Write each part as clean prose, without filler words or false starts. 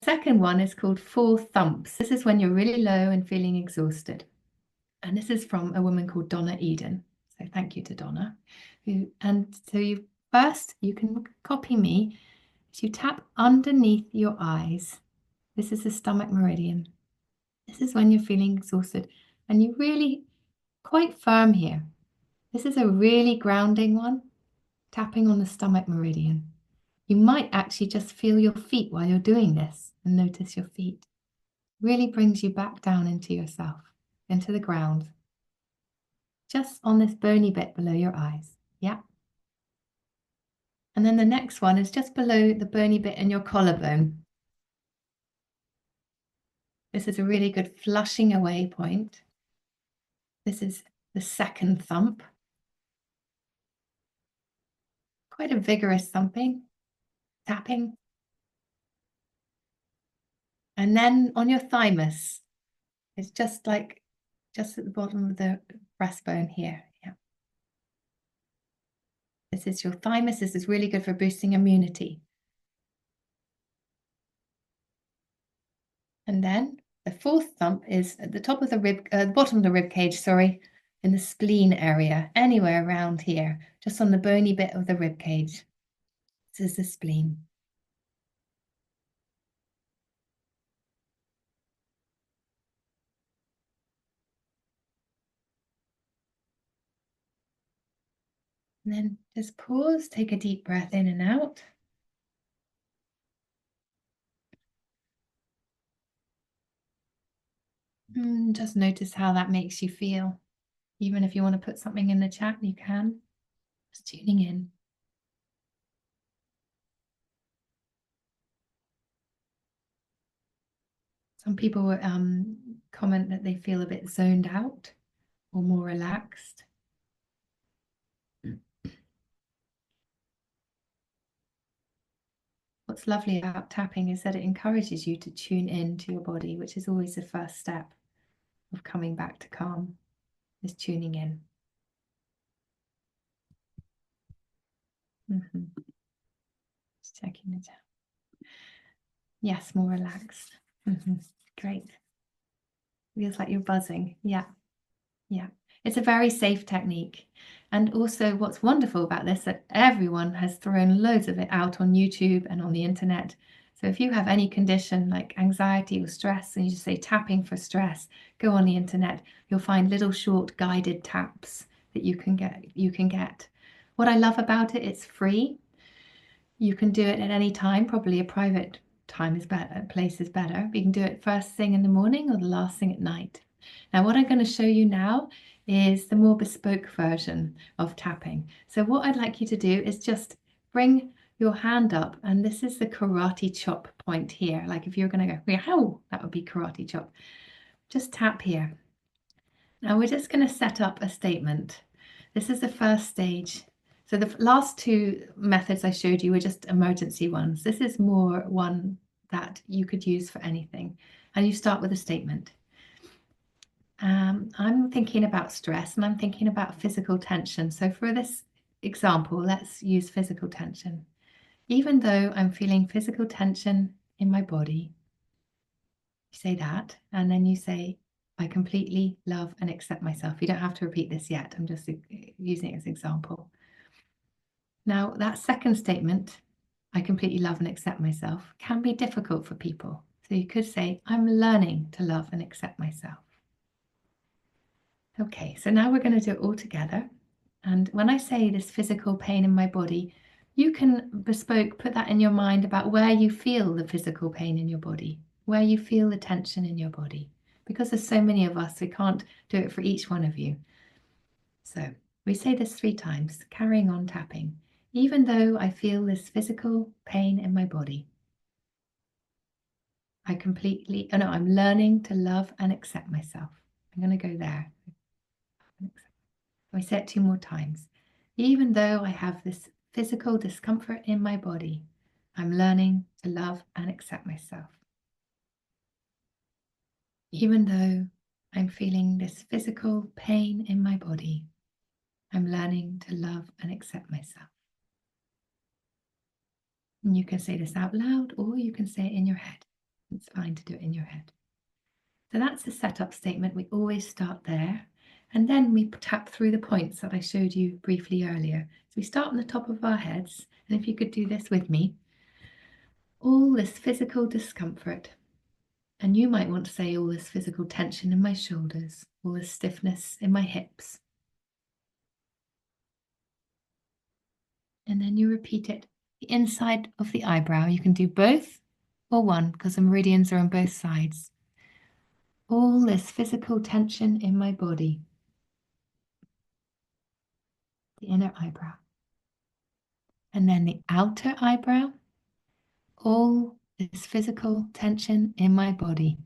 Second one is called 4 thumps. This is when you're really low and feeling exhausted. And this is from a woman called Donna Eden. So thank you to Donna. And so you can copy me. So you tap underneath your eyes. This is the stomach meridian. This is when you're feeling exhausted and you're really quite firm here. This is a really grounding one, tapping on the stomach meridian. You might actually just feel your feet while you're doing this and notice your feet. Really brings you back down into yourself, into the ground. Just on this bony bit below your eyes. Yeah. And then the next one is just below the bony bit in your collarbone. This is a really good flushing away point. This is the second thump. Quite a vigorous thumping, tapping. And then on your thymus, it's just at the bottom of the breastbone here. Yeah. This is your thymus. This is really good for boosting immunity. And then the fourth thump is at the top of the bottom of the rib cage, sorry, in the spleen area, anywhere around here, just on the bony bit of the rib cage. This is the spleen. And then just pause, take a deep breath in and out. And just notice how that makes you feel. Even if you want to put something in the chat, you can. Just tuning in. Some people comment that they feel a bit zoned out or more relaxed. What's lovely about tapping is that it encourages you to tune in to your body, which is always the first step of coming back to calm, is tuning in. Just checking it out. Yes, more relaxed. Great. Feels like you're buzzing. Yeah. Yeah. It's a very safe technique. And also what's wonderful about this, that everyone has thrown loads of it out on YouTube and on the internet. So if you have any condition like anxiety or stress and you just say tapping for stress, go on the internet, you'll find little short guided taps that you can get. What I love about it, it's free. You can do it at any time. Probably a private time is better, place is better. You can do it first thing in the morning or the last thing at night. Now, what I'm going to show you now is the more bespoke version of tapping. So what I'd like you to do is just bring your hand up, and this is the karate chop point here. Like if you're going to go, "Yow," that would be karate chop. Just tap here. Now we're just going to set up a statement. This is the first stage. So the last two methods I showed you were just emergency ones. This is more one that you could use for anything. And you start with a statement. I'm thinking about stress and I'm thinking about physical tension. So for this example, let's use physical tension. Even though I'm feeling physical tension in my body, you say that, and then you say, I completely love and accept myself. You don't have to repeat this yet. I'm just using it as an example. Now, that second statement, I completely love and accept myself, can be difficult for people. So you could say, I'm learning to love and accept myself. Okay, so now we're going to do it all together. And when I say this physical pain in my body, you can put that in your mind about where you feel the physical pain in your body, where you feel the tension in your body. Because there's so many of us, we can't do it for each one of you. So we say this 3 times, carrying on tapping. Even though I feel this physical pain in my body, I'm learning to love and accept myself. I'm going to go there. We say it 2 more times. Even though I have this physical discomfort in my body, I'm learning to love and accept myself. Even though I'm feeling this physical pain in my body, I'm learning to love and accept myself. And you can say this out loud or you can say it in your head. It's fine to do it in your head. So that's the setup statement. We always start there. And then we tap through the points that I showed you briefly earlier. So we start on the top of our heads. And if you could do this with me, all this physical discomfort. And you might want to say all this physical tension in my shoulders, all this stiffness in my hips. And then you repeat it, the inside of the eyebrow. You can do both or one because the meridians are on both sides. All this physical tension in my body. The inner eyebrow. And then the outer eyebrow. All this physical tension in my body.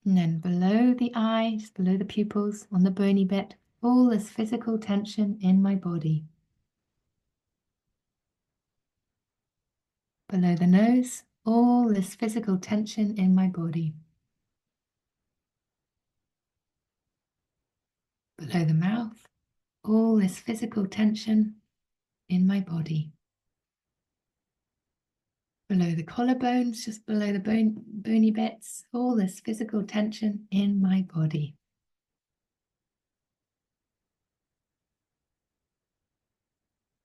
And then below the eye, just below the pupils, on the bony bit, all this physical tension in my body. Below the nose, all this physical tension in my body. Below the mouth, all this physical tension in my body. Below the collarbones, just below the bony bits, all this physical tension in my body.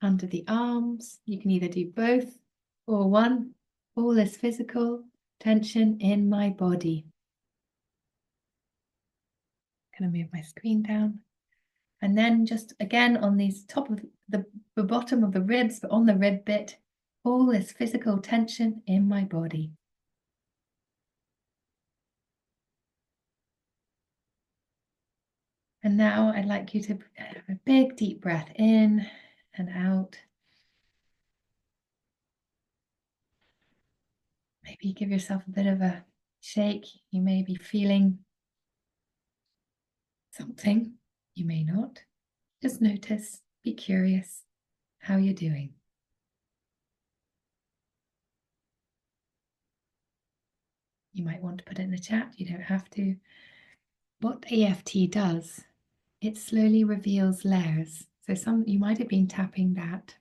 Under the arms, you can either do both or one. All this physical tension in my body. Going to move my screen down. And then just again on these top of the bottom of the ribs, but on the rib bit, all this physical tension in my body. And now I'd like you to have a big deep breath in and out. Maybe give yourself a bit of a shake. You may be feeling something, you may not. Just notice, be curious how you're doing. You might want to put it in the chat, you don't have to. What EFT does, it slowly reveals layers. So you might have been tapping that.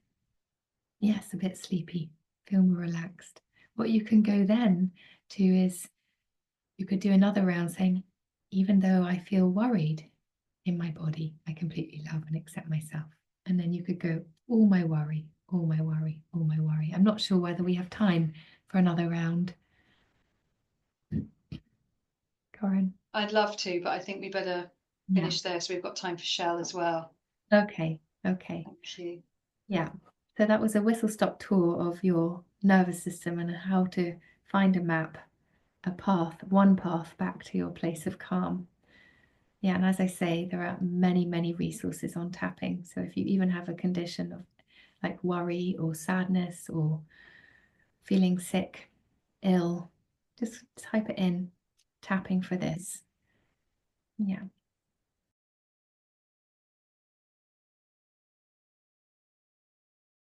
Yes, a bit sleepy, feel more relaxed. What you can go then to is, you could do another round saying, even though I feel worried in my body, I completely love and accept myself. And then you could go, all my worry, all my worry, all my worry. I'm not sure whether we have time for another round. Corinne? I'd love to, but I think we better finish there so we've got time for Shell as well. Okay, okay. Thank you. Yeah, so that was a whistle-stop tour of your nervous system and how to find a map, a path, one path back to your place of calm. Yeah, and as I say, there are many, many resources on tapping. So if you even have a condition of like worry or sadness or feeling sick, ill, just type it in, tapping for this. Yeah.